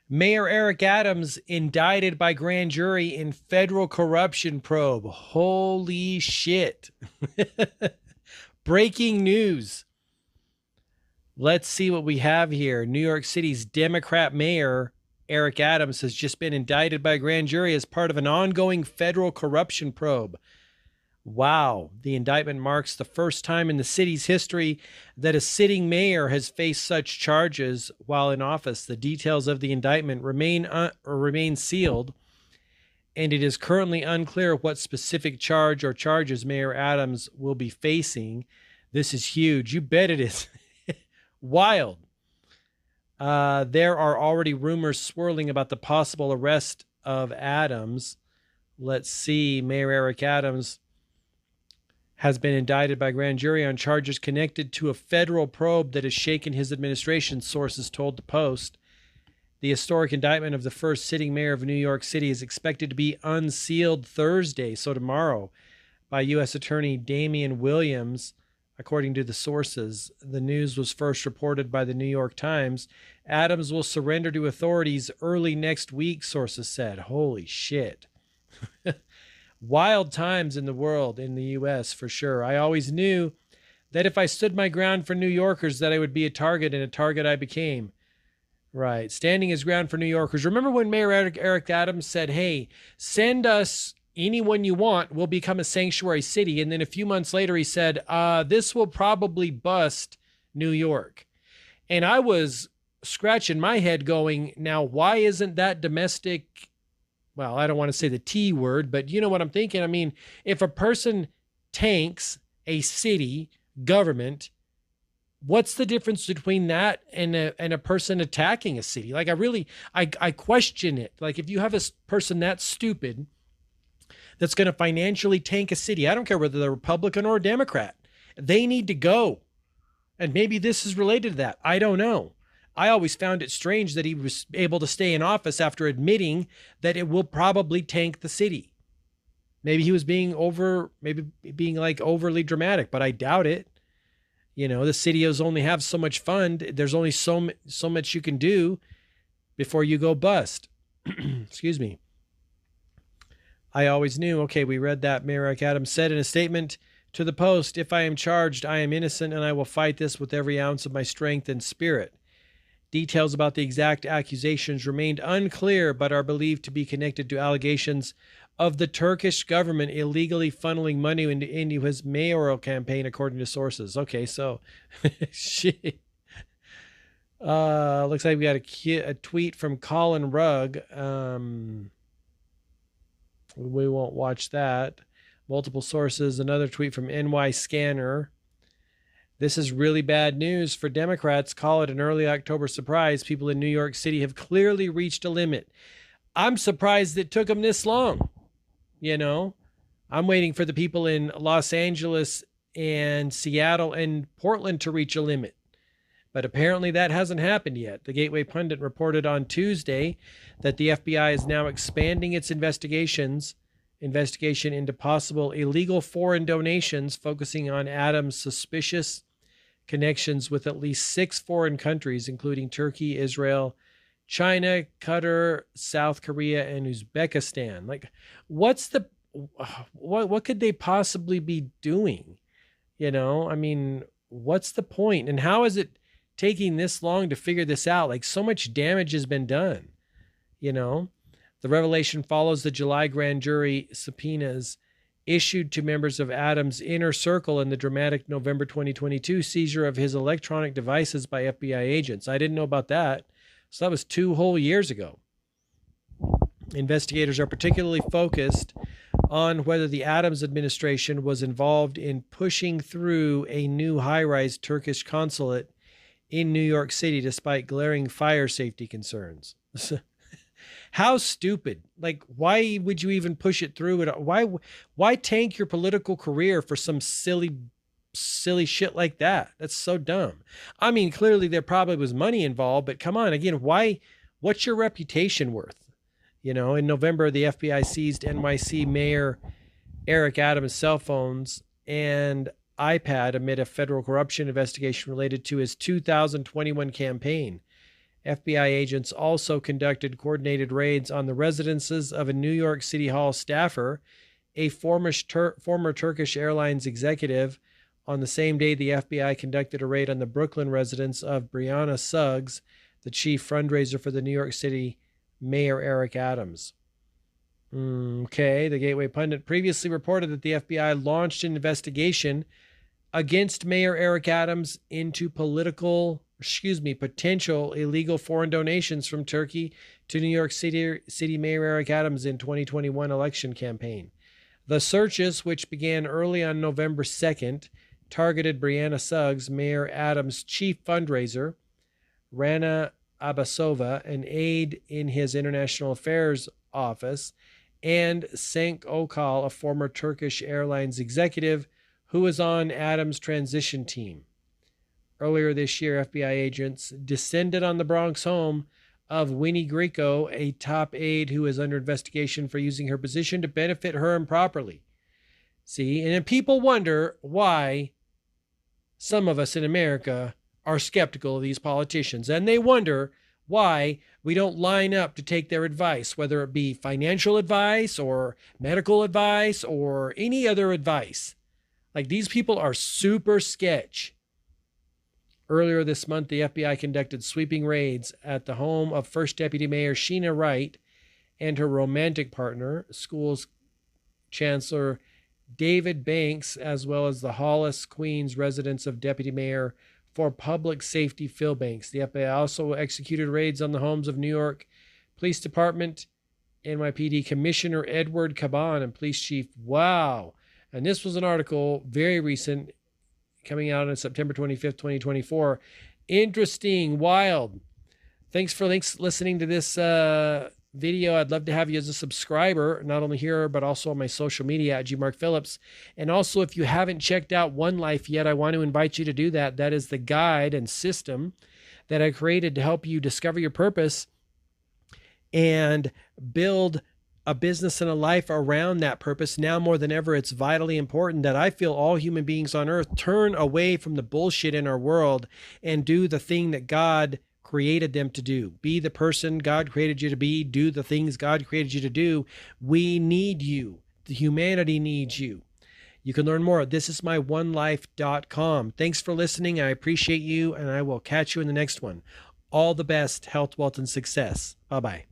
Mayor Eric Adams indicted by grand jury in federal corruption probe. Holy shit. Breaking news. Let's see what we have here. New York City's Democrat mayor, Eric Adams, has just been indicted by a grand jury as part of an ongoing federal corruption probe. Wow. The indictment marks the first time in the city's history that a sitting mayor has faced such charges while in office. The details of the indictment remain sealed, and it is currently unclear what specific charge or charges Mayor Adams will be facing. This is huge. You bet it is. Wild. There are already rumors swirling about the possible arrest of Adams. Let's see. Mayor Eric Adams has been indicted by grand jury on charges connected to a federal probe that has shaken his administration, sources told the Post. The historic indictment of the first sitting mayor of New York City is expected to be unsealed Thursday, so tomorrow, by U.S. Attorney Damian Williams. According to the sources, the news was first reported by the New York Times. Adams will surrender to authorities early next week, sources said. Holy shit. Wild times in the world, in the U.S. for sure. I always knew that if I stood my ground for New Yorkers that I would be a target, and a target I became. Right. Standing his ground for New Yorkers. Remember when Mayor Eric Adams said, hey, send us anyone you want, we'll become a sanctuary city. And then a few months later, he said, this will probably bust New York. And I was scratching my head going, now, why isn't that domestic? Well, I don't want to say the T word, but you know what I'm thinking. I mean, if a person tanks a city government, what's the difference between that and a person attacking a city? Like, I question it. Like, if you have a person that stupid that's going to financially tank a city, I don't care whether they're Republican or a Democrat, they need to go. And maybe this is related to that. I don't know. I always found it strange that he was able to stay in office after admitting that it will probably tank the city. Maybe he was being like overly dramatic, but I doubt it. You know, the city's only have so much fund. There's only so much you can do before you go bust. Excuse me. I always knew. Okay, we read that. Mayor Eric Adams said in a statement to the Post, if I am charged, I am innocent, and I will fight this with every ounce of my strength and spirit. Details about the exact accusations remained unclear, but are believed to be connected to allegations of the Turkish government illegally funneling money into his mayoral campaign, according to sources. Okay, so shit. Looks like we got a tweet from Colin Rugg. We won't watch that. Multiple sources. Another tweet from NY Scanner. This is really bad news for Democrats. Call it an early October surprise. People in New York City have clearly reached a limit. I'm surprised it took them this long. You know, I'm waiting for the people in Los Angeles and Seattle and Portland to reach a limit. But apparently that hasn't happened yet. The Gateway Pundit reported on Tuesday that the FBI is now expanding its investigation into possible illegal foreign donations, focusing on Adams' suspicious connections with at least 6 foreign countries, including Turkey, Israel, China, Qatar, South Korea, and Uzbekistan. Like, what could they possibly be doing? You know, I mean, what's the point? And how is it taking this long to figure this out? Like, so much damage has been done, you know? The revelation follows the July grand jury subpoenas issued to members of Adams' inner circle in the dramatic November 2022 seizure of his electronic devices by FBI agents. I didn't know about that. So that was 2 whole years ago. Investigators are particularly focused on whether the Adams administration was involved in pushing through a new high-rise Turkish consulate in New York City despite glaring fire safety concerns. How stupid. Like, why would you even push it through? Why tank your political career for some silly shit like that? That's so dumb. I mean, clearly there probably was money involved, but come on, again, what's your reputation worth? You know, in November, the FBI seized NYC Mayor Eric Adams' cell phones and iPad amid a federal corruption investigation related to his 2021 campaign. FBI agents also conducted coordinated raids on the residences of a New York City Hall staffer, a former Turkish Airlines executive. On the same day, the FBI conducted a raid on the Brooklyn residence of Brianna Suggs, the chief fundraiser for the New York City Mayor Eric Adams. Okay, the Gateway Pundit previously reported that the FBI launched an investigation against Mayor Eric Adams into potential illegal foreign donations from Turkey to New York City Mayor Eric Adams in 2021 election campaign. The searches, which began early on November 2nd, targeted Brianna Suggs, Mayor Adams' chief fundraiser, Rana Abbasova, an aide in his international affairs office, and Cenk Okal, a former Turkish Airlines executive who was on Adams' transition team. Earlier this year, FBI agents descended on the Bronx home of Winnie Grieco, a top aide who is under investigation for using her position to benefit her improperly. See, and then people wonder why some of us in America are skeptical of these politicians, and they wonder why we don't line up to take their advice, whether it be financial advice or medical advice or any other advice. Like, these people are super sketch. Earlier this month, the FBI conducted sweeping raids at the home of First Deputy Mayor Sheena Wright and her romantic partner, schools Chancellor David Banks, as well as the Hollis, Queens residence of Deputy Mayor for Public Safety Phil Banks. The FBI also executed raids on the homes of New York Police Department, NYPD Commissioner Edward Caban, and Police Chief. Wow. And this was an article, very recent, coming out on September 25th, 2024. Interesting, wild. Thanks for listening to this video. I'd love to have you as a subscriber, not only here, but also on my social media at gmarkphillips. And also, if you haven't checked out One Life yet, I want to invite you to do that. That is the guide and system that I created to help you discover your purpose and build a business and a life around that purpose. Now more than ever, it's vitally important that I feel all human beings on earth turn away from the bullshit in our world and do the thing that God created them to do. Be the person God created you to be. Do the things God created you to do. We need you. The humanity needs you. You can learn more at thisismyonelife.com. Thanks for listening. I appreciate you, and I will catch you in the next one. All the best, health, wealth, and success. Bye-bye.